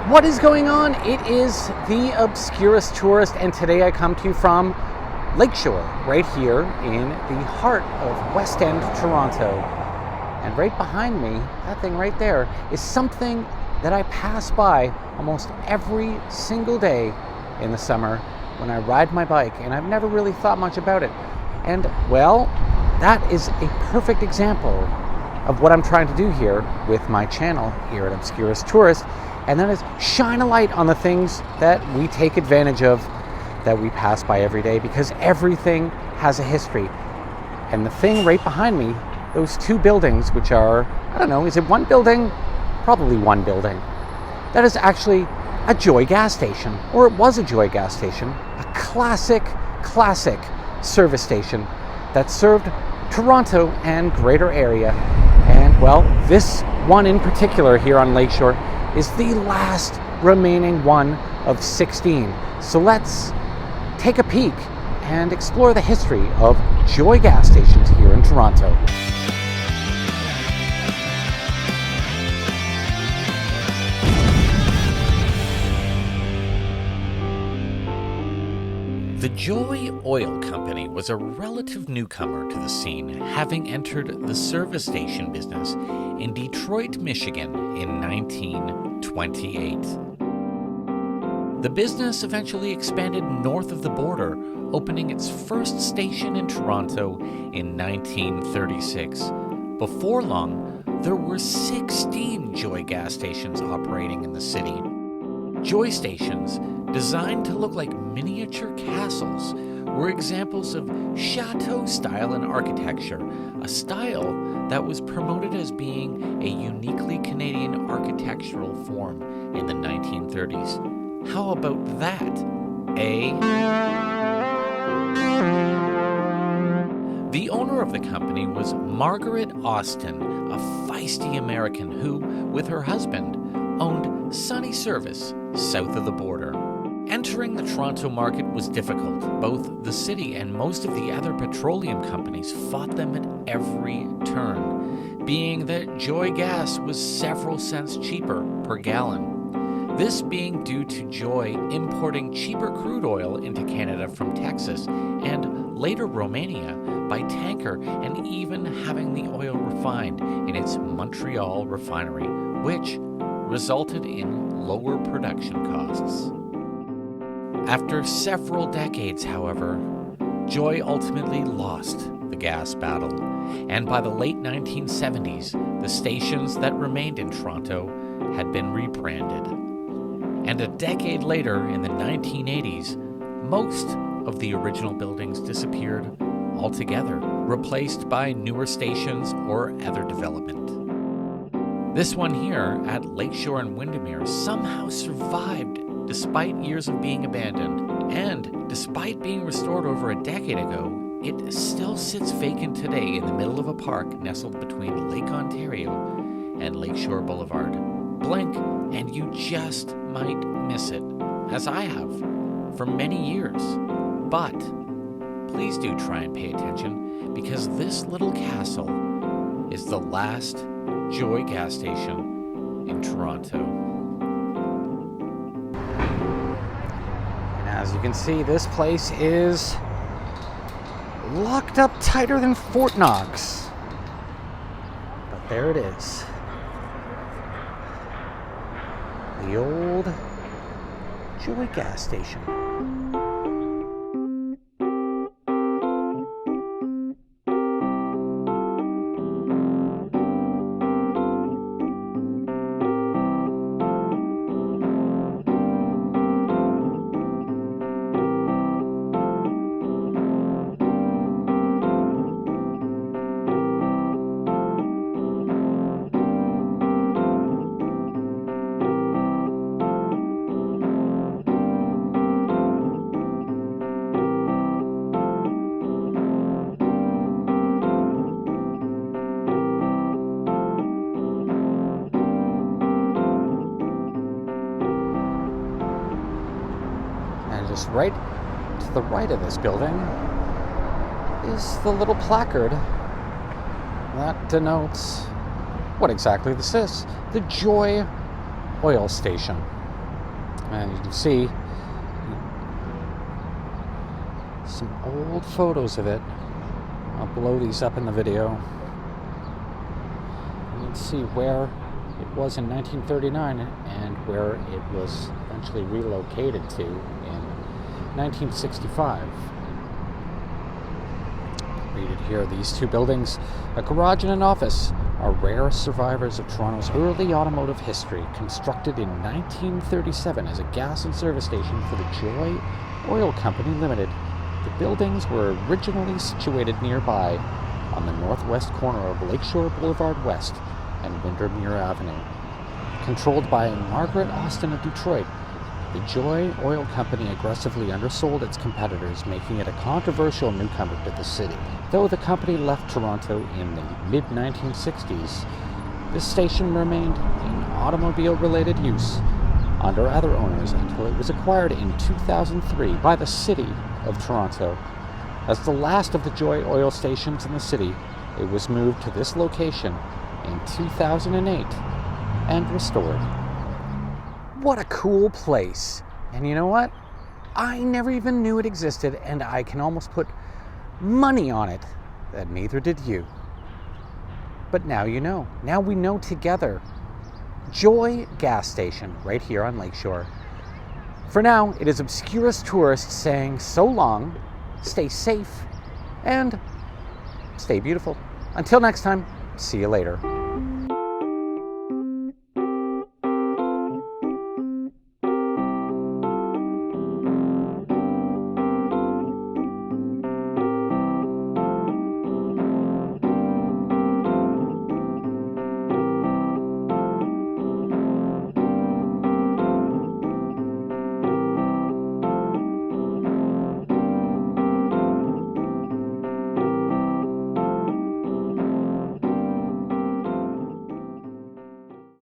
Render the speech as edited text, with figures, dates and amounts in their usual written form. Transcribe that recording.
What is going on? It is the Obscurist Tourist, and today I come to you from Lakeshore, right here in the heart of West End, Toronto. And right behind me, that thing right there, is something that I pass by almost every single day in the summer when I ride my bike, and I've never really thought much about it. And, well, that is a perfect example of what I'm trying to do here with my channel here at Obscurist Tourist, and that is shine a light on the things that we take advantage of, that we pass by every day, because everything has a history. And the thing right behind me, those two buildings, which are, I don't know, is it one building? Probably one building. That is actually a Joy gas station, or it was a Joy gas station, a classic service station that served Toronto and greater area. And well, this one in particular here on Lakeshore is the last remaining one of 16. So let's take a peek and explore the history of Joy gas stations here in Toronto. The Joy Oil Company was a relative newcomer to the scene, having entered the service station business in Detroit, Michigan in 1928. The business eventually expanded north of the border, opening its first station in Toronto in 1936. Before long, there were 16 Joy gas stations operating in the city. Joy stations, designed to look like miniature castles, were examples of chateau style in architecture, a style that was promoted as being a uniquely Canadian architectural form in the 1930s. How about that, eh? The owner of the company was Margaret Austin, a feisty American who, with her husband, owned Sunny Service south of the border. Entering the Toronto market was difficult. Both the city and most of the other petroleum companies fought them at every turn, being that Joy gas was several cents cheaper per gallon. This being due to Joy importing cheaper crude oil into Canada from Texas and later Romania by tanker, and even having the oil refined in its Montreal refinery, which resulted in lower production costs. After several decades, however, Joy ultimately lost the gas battle, and by the late 1970s, the stations that remained in Toronto had been rebranded. And a decade later, in the 1980s, most of the original buildings disappeared altogether, replaced by newer stations or other development. This one here at Lakeshore and Windermere somehow survived despite years of being abandoned, and despite being restored over a decade ago, it still sits vacant today in the middle of a park nestled between Lake Ontario and Lakeshore Boulevard. Blink and you just might miss it, as I have, for many years. But please do try and pay attention, because this little castle is the last Joy gas station in Toronto. As you can see, this place is locked up tighter than Fort Knox. But there it is. The old Joy gas station. Just right to the right of this building is the little placard that denotes what exactly this is: the Joy Oil Station. And you can see some old photos of it. I'll blow these up in the video. You can see where it was in 1939 and where it was eventually relocated to in 1965. Read it here. These two buildings, a garage and an office, are rare survivors of Toronto's early automotive history, constructed in 1937 as a gas and service station for the Joy Oil Company Limited. The buildings were originally situated nearby on the northwest corner of Lakeshore Boulevard West and Windermere Avenue. Controlled by Margaret Austin of Detroit, the Joy Oil Company aggressively undersold its competitors, making it a controversial newcomer to the city. Though the company left Toronto in the mid-1960s, this station remained in automobile-related use under other owners until it was acquired in 2003 by the City of Toronto. As the last of the Joy Oil stations in the city, it was moved to this location in 2008 and restored. What a cool place. And you know what? I never even knew it existed, and I can almost put money on it that neither did you. But now you know. Now we know together. Joy gas station right here on Lakeshore. For now, it is Obscurist Tourist saying so long, stay safe, and stay beautiful. Until next time, see you later.